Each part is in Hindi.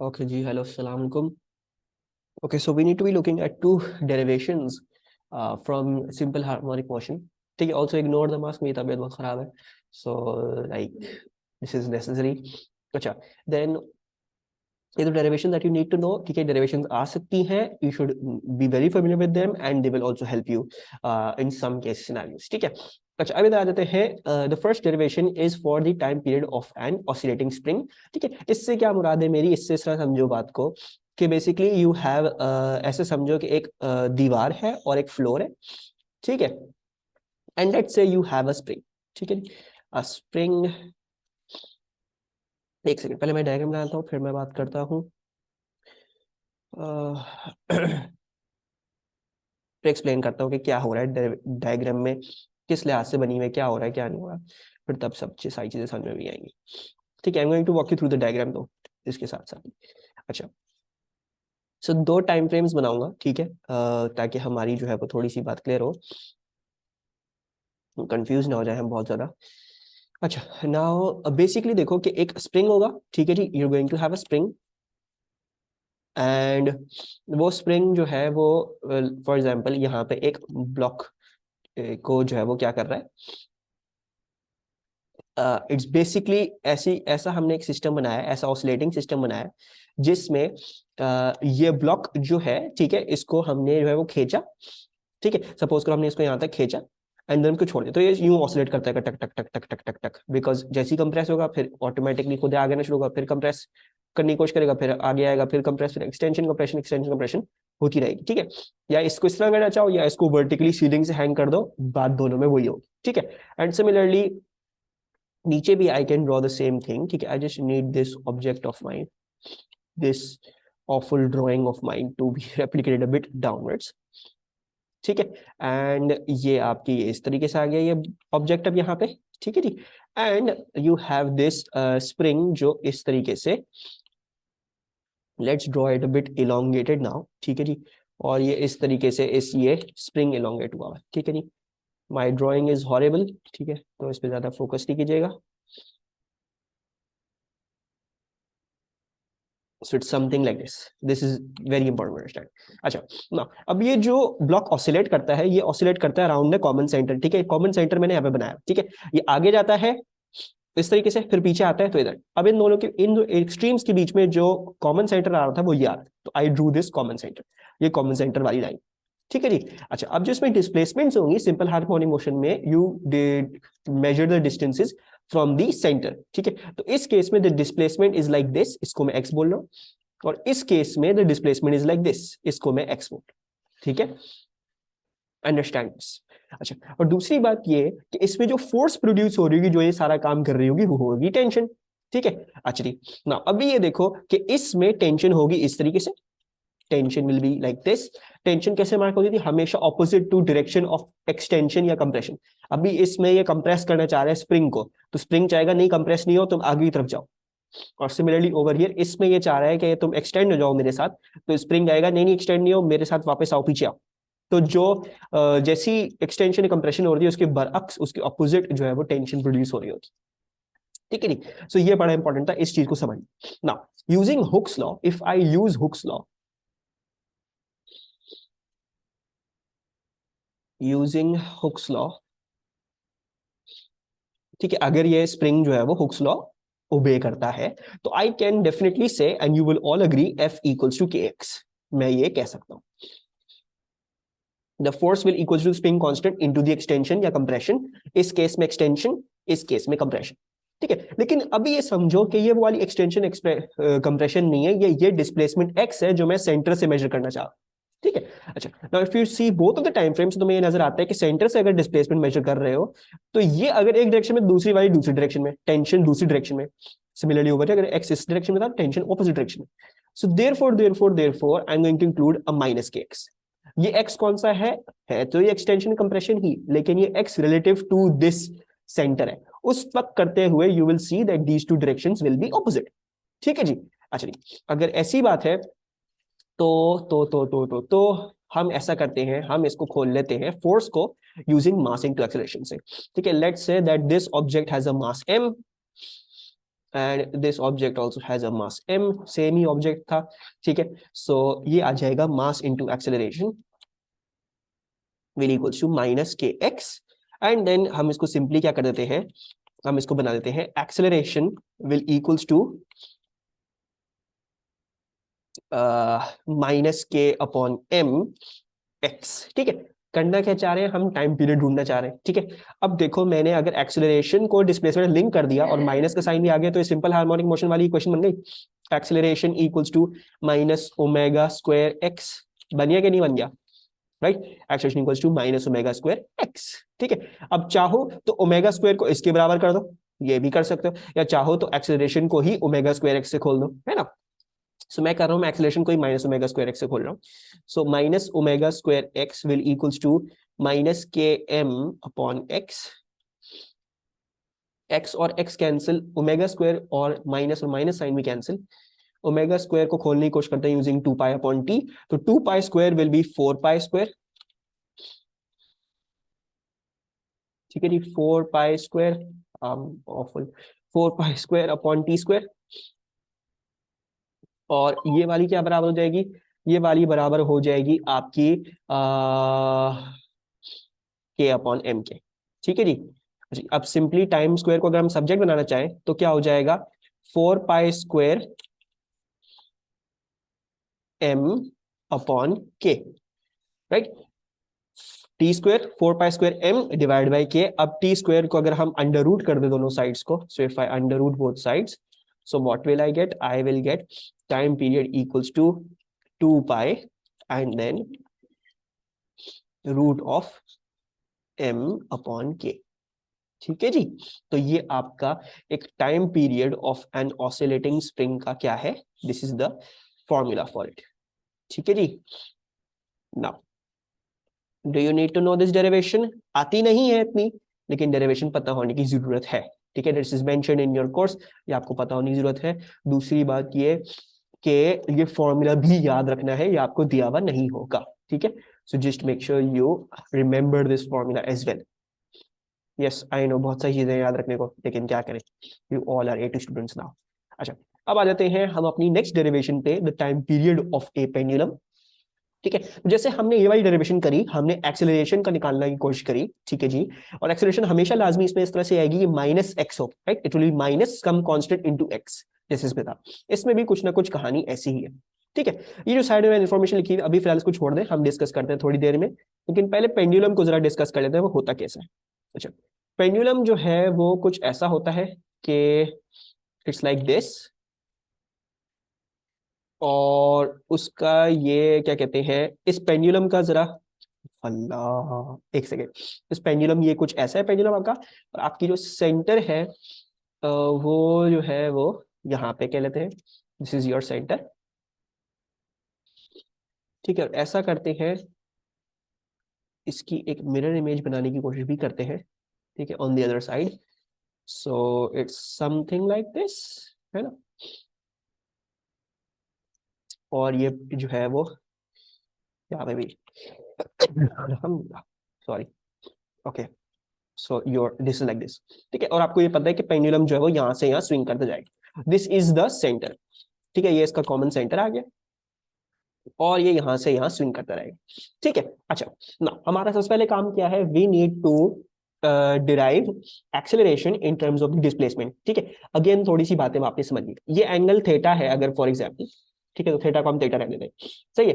Okay, ji, hello, assalamu alaikum. Okay, so we need to be looking at two derivations from simple harmonic motion. ठीक है, also ignore the mask, मेरी तबीयत बहुत खराब है, so like this is necessary. अच्छा, then ये तो derivation that you need to know. ठीक है, derivations आ सकती हैं, you should be very familiar with them and they will also help you in some case scenarios. ठीक है, अच्छा अभी आ जाते हैं. The first derivation is for the time period of an oscillating spring. ठीक है, इससे क्या मुराद है मेरी, इससे इस तरह समझो बात को कि बेसिकली यू हैव ऐसे समझो कि एक दीवार है और एक फ्लोर है. ठीक है, and let's say you have a spring. ठीक है, अ स्प्रिंग. एक सेकंड, पहले मैं डायग्राम बनाता हूँ फिर मैं बात करता हूँ. एक्सप्लेन करता हूँ कि क्या हो रहा है डायग्राम में, किस लिहाज से बनी हुई है, क्या हो रहा है क्या नहीं हो रहा, फिर तब सब सारी चीजें समझ में भी आएंगी. ठीक है, I am going to walk you through the diagram तो इसके साथ साथ. अच्छा, सो दो टाइम फ्रेम्स बनाऊंगा. ठीक है, ताकि हमारी जो है वो थोड़ी सी बात क्लियर हो, कंफ्यूज ना हो जाए हम बहुत ज्यादा. अच्छा, नाउ बेसिकली देखो कि एक स्प्रिंग होगा. ठीक है जी, you are going to have a spring and वो स्प्रिंग जो है वो फॉर एग्जांपल यहाँ पे एक ब्लॉक को जो है वो क्या कर रहा है. इट्स बेसिकली ऐसा हमने एक सिस्टम बनाया है, ऐसा ऑसिलेटिंग सिस्टम बनाया है जिसमें ये ब्लॉक जो है, ठीक है, इसको हमने जो है वो खींचा. ठीक है, सपोज करो हमने इसको यहाँ तक खींचा एंड देन को छोड़ दिया, तो ये यूं ऑसिलेट करता है टक टक टक टक टक टक टक, बिकॉज जैसे ही कंप्रेस होगा फिर ऑटोमेटिकली खुद आगे आना शुरू होगा, फिर कंप्रेस करने की कोशिश करेगा, फिर आगे आएगा, फिर कंप्रेस, फिर एक्सटेंशन कंप्रेशन होती रहेगी. ठीक है, या इसको इस तरह करना चाहो या इसको वर्टिकली सीलिंग से हैंग कर दो, बात दोनों में वही होगी. ठीक है, एंड सिमिलरली नीचे भी I can draw the same thing. ठीक है, I just need this object of mind, this awful drawing of mine to be replicated a bit downwards. ठीक है, एंड ये आपकी इस तरीके से आ गया ये ऑब्जेक्ट अब यहाँ पे. ठीक है जी, and you have this spring जो इस तरीके से, let's draw it a bit elongated now. ठीक है जी, और ये इस तरीके से ये स्प्रिंग इलोंगेट हुआ है. ठीक है जी, माई ड्रॉइंग इज हॉरेबल. ठीक है, तो इस पर ज्यादा फोकस नहीं कीजिएगा. So it's something like this. This is very important to understand. अच्छा, ना अब ये जो ब्लॉक ऑसिलेट करता है, ये ऑसिलेट करता है अराउंड द कॉमन सेंटर. ठीक है, कॉमन सेंटर मैंने यहाँ पे बनाया. ठीक है, ये आगे जाता है इस तरीके से, फिर पीछे आता है तो इधर. अब इन दोनों के इन दो एक्सट्रीम्स के बीच में जो कॉमन सेंटर आ रहा था वो ये आ रहा था, तो I drew this common centre, ये कॉमन सेंटर वाली लाइन. ठीक है जी, अच्छा अब जो इसमें डिस्प्लेसमेंट्स होंगी सिंपल हार्मोनिक मोशन में, you did measure the distances from the centre. ठीक है, तो इस केस में the displacement is like this, इसको मैं एक्स बोल रहा हूँ, और इस केस में the displacement is like this, इसको मैं एक्स बोल. ठीक है, अंडरस्टैंड दिस. अच्छा, और दूसरी बात ये कि इसमें जो फोर्स प्रोड्यूस हो रही होगी, जो ये सारा काम कर रही होगी, वो होगी टेंशन. ठीक है, अच्छा जी, ना अभी ये देखो कि इसमें टेंशन होगी इस तरीके से, tension will be like this. Tension कैसे मार्क होती थी, हमेशा opposite to direction of extension या कंप्रेशन. अभी इसमें ये कंप्रेस करना चाह रहा है स्प्रिंग को, तो स्प्रिंग चाहेगा नहीं कंप्रेस नहीं हो, तुम आगे की तरफ जाओ. और सिमिलरली ओवर हियर इसमें ये चाह रहा है कि तुम एक्सटेंड हो जाओ मेरे साथ, तो स्प्रिंग आएगा नहीं नहीं एक्सटेंड नहीं हो, मेरे साथ वापस आओ, पीछे आओ. तो जो जैसी एक्सटेंशन कंप्रेशन हो रही है उसके बरअक्स उसके ऑपोजिट जो है वो टेंशन प्रोड्यूस हो रही होती. ठीक है नहीं, सो ये बड़ा इंपॉर्टेंट था इस चीज को समझना. Now using Hooke's law, if I use Hooke's law, using Hooke's law, ठीक है, अगर ये स्प्रिंग जो है वो हुक्स लॉ ओबे करता है, तो I can definitely say and you will all agree F equals to K x. मैं ये कह सकता हूं the force will equal to spring constant into the extension या कंप्रेशन, इस केस में एक्सटेंशन, इस केस में कंप्रेशन. ठीक है, लेकिन अभी ये समझो कि ये वाली एक्सटेंशन कंप्रेशन नहीं है, ये डिस्प्लेसमेंट एक्स है जो मैं सेंटर से मेजर करना चाह रहा हूं. ठीक है, अच्छा now if you see both of the time frames, तो तुम्हें ये नजर आता है कि सेंटर से अगर डिस्प्लेसमेंट मेजर कर रहे हो, तो ये अगर एक डायरेक्शन में, दूसरी वाली दूसरी डायरेक्शन में, टेंशन दूसरी डायरेक्शन में. सिमिलरली ओवर अगर एक्स इस डायरेक्शन में था, टेंशन ऑपोजिट डायरेक्शन में. So therefore I am going to include a minus K x. ये एक्स कौन सा है तो ये एक्सटेंशन कंप्रेशन ही, लेकिन ये x relative to this center है. उस वक्त करते हुए you will see that these two directions will be opposite. ठीक है जी, अच्छा जी, अगर ऐसी बात है तो हम ऐसा करते हैं, हम इसको खोल लेते हैं फोर्स को यूजिंग मास इनटू एक्सेलरेशन से. ठीक है, let's say that this object has a mass m and this object also has a mass m, same ही ऑब्जेक्ट था, ठीक है। सो ये आ जाएगा mass into acceleration will equals to minus K x, and then हम इसको सिंपली क्या कर देते हैं, हम इसको बना देते हैं acceleration will equals to minus K upon M x, ठीक है। करना क्या चाह रहे हैं हम, टाइम पीरियड ढूंढना चाह रहे हैं, ठीक है। अब देखो मैंने अगर एक्सेलरेशन को डिस्प्लेसमेंट लिंक कर दिया और माइनस का साइन भी आ गया तो ये सिंपल हार्मोनिक मोशन वाली इक्वेशन बन गई। Acceleration equals to minus omega square x, बन गया कि नहीं बन गया, right. Acceleration equals to minus omega square x, ठीक है। अब चाहो तो ओमेगा स्क्वायर को इसके बराबर कर दो, ये भी कर सकते हो, या चाहो तो एक्सेलरेशन को ही ओमेगा स्क्वायर एक्स से खोल दो, है ना। सो मैं कर रहा हूँ, मैं एक्सेलरेशन को ही माइनस ओमेगा स्क्वायर एक्स से खोल रहा हूँ। So minus omega square x will equals to minus K M upon x, x और एक्स कैंसिल, ओमेगा स्क्वायर और माइनस साइन भी कैंसिल, ओमेगा स्क्वायर को खोलने की कोशिश करते हैं यूजिंग 2 पाई अपॉन टी, तो 2 pi square will be 4 pi square, ठीक है जी, 4 pi square awful 4 pi square upon T square, और ये वाली क्या बराबर हो जाएगी, ये वाली बराबर हो जाएगी आपकी के अपॉन एम के, ठीक है जी। अच्छा, अब सिंपली टाइम स्क्वायर को अगर हम सब्जेक्ट बनाना चाहें तो क्या हो जाएगा, 4 pi square M upon K, right. T square 4 pi square M divide by K, अब टी स्क्वायर को अगर हम अंडर रूट कर दे दोनों साइड्स को, so if I under root both sides, so what will I get, I will get time period equals to 2 pi and then root of m upon k, ठीक है जी। तो ये आपका एक time period of an oscillating spring का क्या है, this is the formula for it, ठीक है जी। Now do you need to know this derivation, आती नहीं है इतनी, लेकिन डेरिवेशन पता होने की जरूरत है, ठीक है। This is mentioned in your course, ये आपको पता होने की जरूरत है। दूसरी बात ये कि ये फॉर्मूला भी याद रखना है, ये आपको दिया हुआ नहीं होगा, ठीक है। So just make sure you remember this formula as well. Yes I know, बहुत सारी चीजें याद रखने को, लेकिन क्या करें, you all are A2 students now. अच्छा, अब आ जाते हैं हम अपनी नेक्स्ट डेरिवेशन पे, the time period of a pendulum, ठीक है। जैसे हमने ये वाली डेरिवेशन करी, हमने एक्सेलरेशन का निकालने की कोशिश करी, ठीक है जी। और एक्सेलरेशन हमेशा लाजमी इसमें इस तरह से आएगी, माइनस एक्स हो, right, it will be minus some constant into x, जैसे इसमें था। इसमें भी कुछ ना कुछ कहानी ऐसी ही है, ठीक है। ये जो साइड में इन्फॉर्मेशन लिखी है अभी फिलहाल इसको छोड़ दें, हम डिस्कस करते हैं थोड़ी देर में, लेकिन पहले पेंडुलम को जरा डिस्कस कर लेते हैं, वो होता कैसा है। अच्छा, पेंडुलम जो है वो कुछ ऐसा होता है कि इट्स लाइक दिस, और उसका ये क्या कहते हैं, इस पेंडुलम का जरा, अल्लाह एक सेकेंड, इस पेंडुलम ये कुछ ऐसा है पेंडुलम आपका, और आपकी जो सेंटर है वो जो है वो यहाँ पे कह लेते हैं, दिस इज योर सेंटर, ठीक है। और ऐसा करते हैं, इसकी एक मिरर इमेज बनाने की कोशिश भी करते हैं, ठीक है, on the other side, so it's something like this, है ना। और ये जो है वो यहाँ पे भी sorry, okay, so your this is like this, ठीक है। और आपको ये पता है कि पेंडुलम जो है वो यहाँ से यहाँ स्विंग करते जाएगा, दिस इज द सेंटर, ठीक है, ये इसका कॉमन सेंटर आ गया, और ये यहाँ से यहाँ स्विंग करता रहेगा, ठीक है। अच्छा, ना हमारा सबसे पहले काम क्या है, we need to derive acceleration in terms of displacement, ठीक है। अगेन थोड़ी सी बातें वापस समझिए, ये एंगल थीटा है अगर फॉर एग्जाम्पल, ठीक है, तो थीटा को हम थीटा रहने दें, सही है।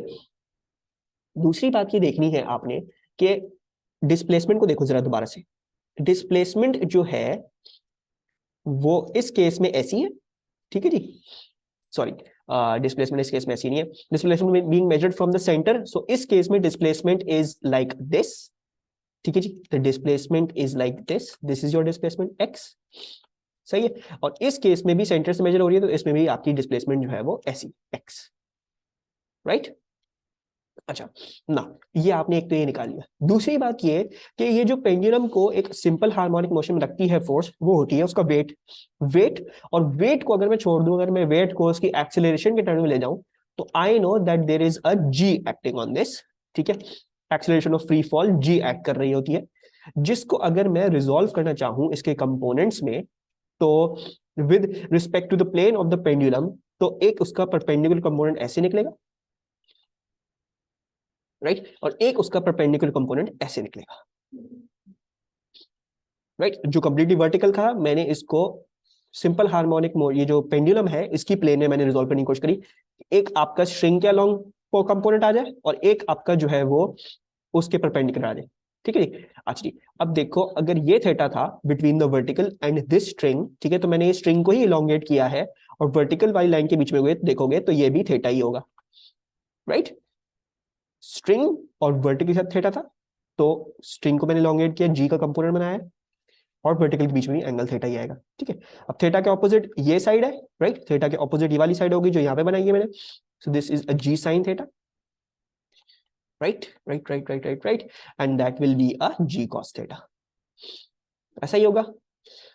दूसरी बात ये देखनी है आपने कि डिस्प्लेसमेंट को देखो जरा दोबारा से, डिस्प्लेसमेंट जो है वो इस केस में ऐसी है, ठीक है जी, सॉरी, डिस्प्लेसमेंट इस केस में ऐसी नहीं है, displacement being measured from the centre, so इस केस में डिस्प्लेसमेंट इज लाइक दिस, ठीक है जी, the displacement is like this is your displacement x, सही है। और इस केस में भी सेंटर से मेजर हो रही है, तो इसमें भी आपकी डिस्प्लेसमेंट जो है वो ऐसी एक्स, राइट। अच्छा, ना ये आपने एक तो ये निकाल लिया। दूसरी बात ये कि ये जो पेंडुलम को एक सिंपल हार्मोनिक मोशन में रखती है फोर्स, वो होती है उसका वेट, वेट, और वेट को अगर मैं छोड़ दूं, अगर मैं वेट को उसकी एक्सेलरेशन के टर्म में ले जाऊं, तो I know that there is a G acting on this, ठीक है। Acceleration of free fall G act कर रही होती है, जिसको अगर मैं रिजॉल्व करना चाहूं इसके कंपोनेंट्स में, तो with respect to the plane of the pendulum, तो एक उसका परपेंडिकुलर कंपोनेंट ऐसे निकलेगा, राइट, और एक उसका परपेंडिकुलर कंपोनेंट ऐसे निकलेगा, राइट। जो कंप्लीटली वर्टिकल था मैंने इसको सिंपल हार्मोनिक ये जो पेंडुलम है इसकी प्लेन में मैंने रिजॉल्व करने की कोशिश करी, एक आपका स्ट्रिंग के अलोंग कंपोनेंट आ जाए और एक आपका जो है वो उसके परपेंडिकुलर आ जाए, ठीक है जी। अच्छा जी, अब देखो अगर ये थीटा था between the vertical and this string, ठीक है, तो मैंने ये स्ट्रिंग को ही इलोंगेट किया है और वर्टिकल वाली लाइन के बीच में हुए देखोगे तो ये भी थीटा ही होगा, राइट। स्ट्रिंग और वर्टिकल के साथ थीटा था, तो स्ट्रिंग को मैंने इलोंगेट किया, जी का कंपोनेंट बनाया और वर्टिकल के बीच में भी एंगल थीटा ही आएगा, ठीक है। अब थीटा के ऑपोजिट ये साइड है, राइट, थीटा के ऑपोजिट ये वाली साइड होगी जो यहाँ पे बनाई है मैंने, so this is a G sine theta, right, and that will be a G cos theta, ऐसा ही होगा।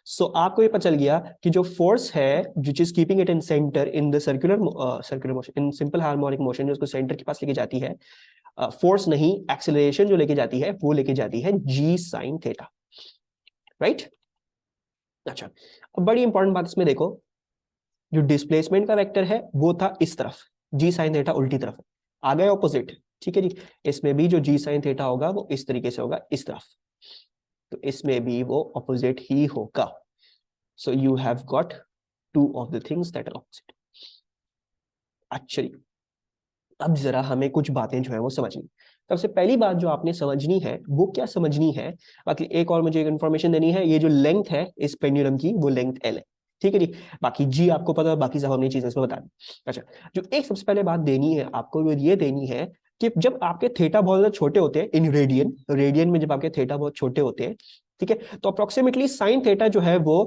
सो आपको ये पता चल गया कि जो फोर्स है which is keeping it in centre in the circular motion in simple harmonic motion, जो उसको सेंटर के पास लेके जाती है, फोर्स नहीं एक्सेलरेशन जो लेके जाती है वो लेके जाती है जी साइन थीटा, राइट। अच्छा, अब बड़ी इंपॉर्टेंट बात इसमें देखो, जो डिस्प्लेसमेंट का वेक्टर है वो था इस तरफ, जी साइन थीटा उल्टी तरफ है, आ गए ऑपोजिट, ठीक है जी। इसमें भी जो जी साइन थीटा होगा वो इस तरीके से होगा इस तरफ, तो इसमें भी वो ऑपोजिट ही होगा। So you have got two of the things that are opposite. अच्छा जी, अब जरा हमें कुछ बातें जो है वो समझनी। सबसे पहली बात जो आपने समझनी है वो क्या समझनी है, बाकी एक और मुझे एक इन्फॉर्मेशन देनी है, ये जो लेंथ है इस पेंडुलम की वो लेंथ एल है, ठीक है जी। बाकी जी आपको पता है, बाकी सब हमने चीजें इसमें बता दी। अच्छा, जो एक सबसे पहले बात देनी है आपको वो ये देनी है कि जब आपके थीटा बहुत ज्यादा छोटे होते हैं इन रेडियन, रेडियन में जब आपके थीटा बहुत छोटे होते हैं, ठीक है, तो अप्रोक्सीमेटली साइन थीटा जो है वो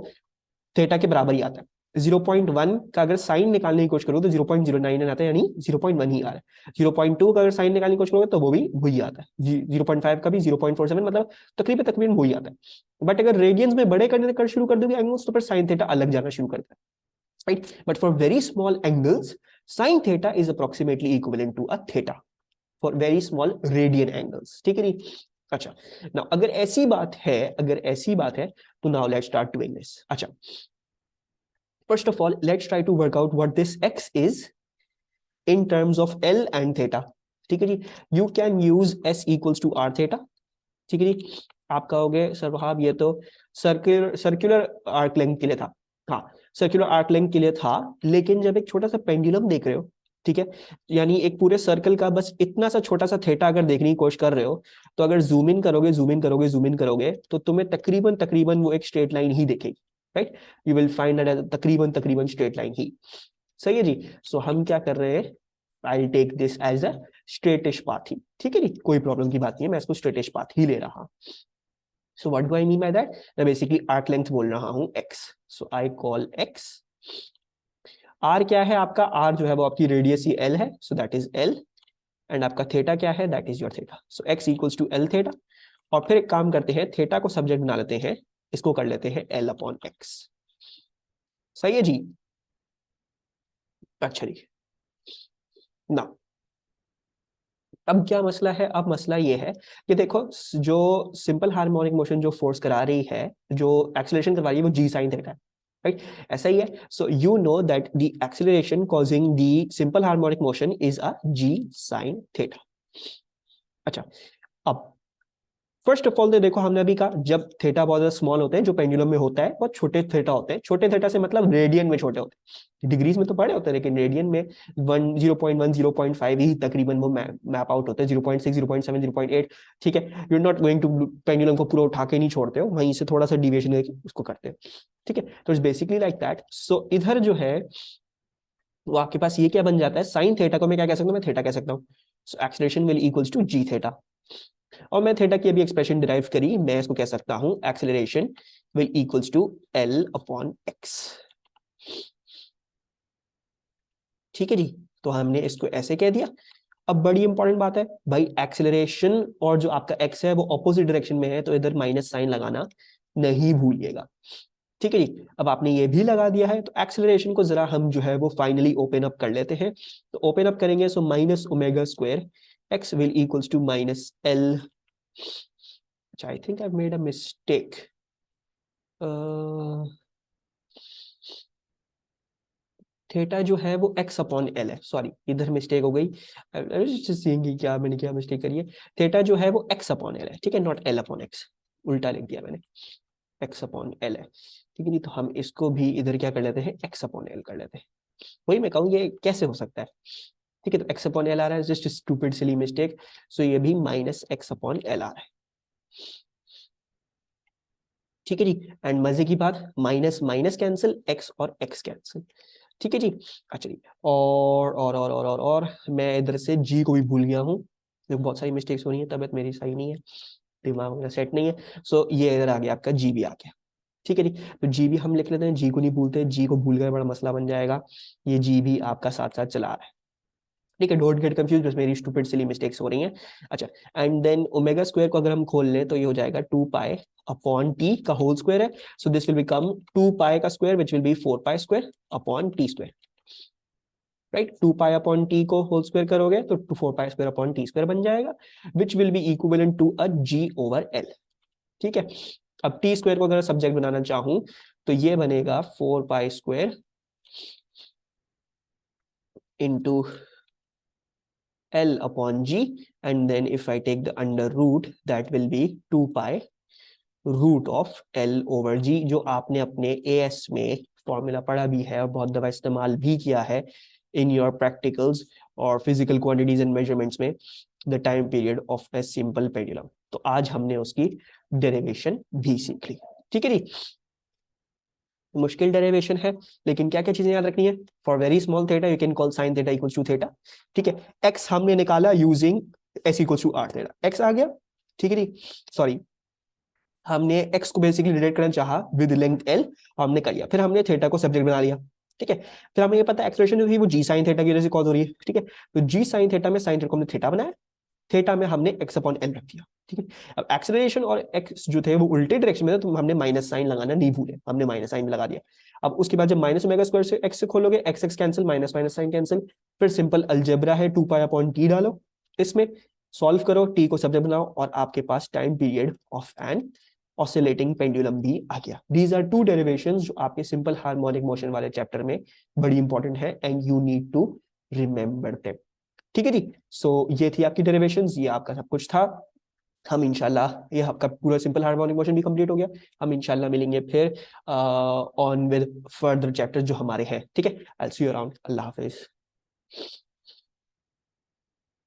थीटा के बराबर ही आता है। 0.1 का अगर साइन निकालने की कोशिश करो तो 0.099 आता है, यानी 0.1 ही आ रहा है। 0.2 का अगर साइन निकालने की कोशिश करोगे तो वो भी वही आता है, 0.5 का भी 0.47, मतलब तकरीबन तकरीबन वही आता है। बट अगर रेडियंस में बड़े करने कर शुरू कर दोगे एंगल्स तो फिर साइन थीटा अलग जाना शुरू करता है, right. But for very small angles sine theta is approximately equivalent to a theta for very small radian angles, ठीक है नी। अच्छा, नाउ अगर ऐसी बात है, अगर ऐसी बात है तो now let's start doing this. अच्छा, first of all let's try to work out what this x is in terms of L and theta, ठीक है जी। you can use s equals to r theta, ठीक है जी। आप कहोगे सर साहब ये तो सर्कुलर आर्क लेंथ के लिए था, हाँ सर्कुलर आर्क लेंथ के लिए था, लेकिन जब एक छोटा सा पेंडुलम देख रहे हो, ठीक है, यानी एक पूरे सर्कल का बस इतना सा छोटा सा थीटा अगर देखने की कोशिश कर रहे हो, तो अगर जूम इन करोगे जूम इन करोगे जूम इन करोगे तो तुम्हें तकरीबन तकरीबन वो एक स्ट्रेट लाइन ही दिखेगी, right. You will find that तकरीबन तकरीबन स्ट्रेट लाइन ही, सही है जी। सो हम क्या कर रहे हैं, I take this as a straightish path ही, ठीक है जी, कोई प्रॉब्लम की बात नहीं है, मैं इसको स्ट्रेटिश पाथ ही ले रहा। So what do I mean by that, मैं बेसिकली आर्क लेंथ बोल रहा हूं x, so I call x, r क्या है आपका, r जो है वो आपकी रेडियस ही l है, so that is l, and आपका थीटा क्या है, that is your theta, so x equals to l theta. और फिर एक काम करते हैं, थीटा को सब्जेक्ट बना लेते हैं, इसको कर लेते हैं l अपॉन x, सही है जी। अच्छा जी, ना अब क्या मसला है, अब मसला ये है कि देखो जो सिंपल हार्मोनिक मोशन जो फोर्स करा रही है, जो एक्सेलरेशन करवा रही है वो जी साइन थीटा है, राइट, ऐसा ही है। So you know that the acceleration causing the simple harmonic motion is a G sine theta. अच्छा, अब फर्स्ट ऑफ ऑल देखो हमने अभी कहा जब थीटा बहुत ज्यादा स्मॉल होते हैं, जो पेंडुलम में होता है बहुत छोटे थीटा होते हैं, छोटे थीटा से मतलब रेडियन में छोटे होते हैं, डिग्रीज में तो बड़े होते हैं लेकिन रेडियन में 1 0.5 ही तकरीबन वो मैप आउट होते हैं, 0.6 0.7 0.8, ठीक है। You are not going to pendulum को पूरा उठा के नहीं छोड़ते हो, वहीं से थोड़ा सा डिविएशन लेके उसको करते हो, ठीक है। तो इट्स बेसिकली लाइक दैट। सो इधर जो है वो आपके पास ये क्या बन जाता है, साइन थीटा को मैं क्या कह सकता हूँ, मैं थीटा कह सकता हूँ, so acceleration will equals to G theta. और मैं थीटा की अभी एक्सप्रेशन डिराइव करी, मैं इसको कह सकता हूं acceleration will equals to L upon x, ठीक है जी। तो हमने इसको ऐसे कह दिया। अब बड़ी इंपॉर्टेंट बात है भाई, एक्सेलरेशन और जो आपका एक्स है वो ऑपोजिट डायरेक्शन में है, तो इधर माइनस साइन लगाना नहीं भूलिएगा, ठीक है जी। अब आपने ये भी लगा दिया है, तो एक्सेलरेशन को जरा हम जो है वो फाइनली ओपन अप कर लेते हैं। तो ओपन अप करेंगे, so minus omega square x will equals to minus L. I think I've made a mistake. Theta जो है वो x अपॉन एल है, सॉरी इधर मिस्टेक हो गई, सीएंगे क्या मैंने क्या मिस्टेक करी है, थीटा जो है वो x अपॉन एल है, ठीक है, नॉट l अपॉन x, उल्टा लिख दिया मैंने, x अपॉन एल है, ठीक है जी। तो हम इसको भी इधर क्या कर लेते हैं, x अपॉन एल कर लेते हैं, वही मैं कहूँ ये कैसे हो सकता है, ठीक है। तो x अपॉन एल आ रहा है, जस्ट स्टूपिड सिली मिस्टेक, सो ये भी माइनस x अपॉन एल आ रहा है, ठीक है जी। एंड मजे की बात, माइनस माइनस कैंसिल, x और x कैंसिल, ठीक है जी। अच्छा जी, और मैं इधर से g को भी भूल गया हूँ, बहुत सारी मिस्टेक्स हो रही है, तबियत मेरी सही नहीं है, दिमाग मेरा सेट नहीं है, सो ये इधर आ गया आपका g भी आ गया, ठीक है जी। तो जी भी हम लिख लेते हैं, जी को नहीं भूलते, जी को भूल गए बड़ा मसला बन जाएगा, ये जी भी आपका साथ साथ चला रहा है, ठीक है। डोंट गेट कंफ्यूज, बस मेरी स्टूपिड सिली मिस्टेक्स हो रही हैं। अच्छा, एंड देन ओमेगा स्क्वायर को अगर हम खोल लें तो ये हो जाएगा 2 पाई अपॉन टी का होल स्क्वायर है, so this will become 2 pi का square which will be 4 pi square upon T square, right. 2 pi upon T को होल स्क्वायर करोगे तो 4 pi square upon T square बन जाएगा, which will be equivalent to a G over L, ठीक है। अब टी स्क्वायर को अगर सब्जेक्ट बनाना चाहूं तो ये बनेगा 4 pi square into L upon G, and then if I take the under root that will be 2 pi root of L over G, जो आपने अपने AS में फॉर्मूला पढ़ा भी है और बहुत दफा इस्तेमाल भी किया है इन योर प्रैक्टिकल्स और फिजिकल क्वांटिटीज एंड मेजरमेंट्स में, the time period of a simple pendulum. तो आज हमने उसकी डेरिवेशन भी सीख ली, ठीक है जी। मुश्किल डेरिवेशन है, लेकिन क्या क्या चीजें याद रखनी है, for very small theta you can call sine theta equals to theta, ठीक है। एक्स हमने निकाला using s equals to r theta, x आ गया, ठीक है जी। सॉरी, हमने एक्स को बेसिकली रिलेट करना चाहा विद लेंथ एल, हमने कर लिया, फिर हमने थीटा को सब्जेक्ट बना लिया, ठीक है। फिर हमें ये पता एक्सप्रेशन जो थी वो जी साइन थीटा की वजह से कॉज हो रही है, ठीक है। तो जी साइन थीटा में साइन थीटा को हमने थीटा बनाया, थीटा में हमने एक्स अपॉन एल रख दिया, ठीक है। अब एक्सेलरेशन और एक्स जो थे वो उल्टे डायरेक्शन में थे, तो हमने माइनस साइन लगाना नहीं भूले, हमने माइनस साइन लगा दिया। अब उसके बाद जब माइनस ओमेगा स्क्वायर से एक्स से खोलोगे, x x cancel, minus minus sine cancel, फिर सिंपल अलजेब्रा है, 2 पाई अपॉन टी डालो, इसमें सॉल्व करो, टी को सब्जेक्ट बनाओ और आपके पास time period of an oscillating pendulum भी आ गया। दीज आर टू डेरिवेशंस जो आपके सिंपल हार्मोनिक मोशन वाले चैप्टर में बड़ी इंपॉर्टेंट है and you need to remember them, ठीक है जी। सो ये थी आपकी डेरिवेशंस, ये आपका सब कुछ था। हम इंशाल्लाह, ये आपका पूरा सिंपल हार्मोनिक मोशन भी कंप्लीट हो गया, हम इंशाल्लाह मिलेंगे फिर ऑन विद फर्दर चैप्टर्स जो हमारे हैं, ठीक है। I will see you around, Allah Hafiz.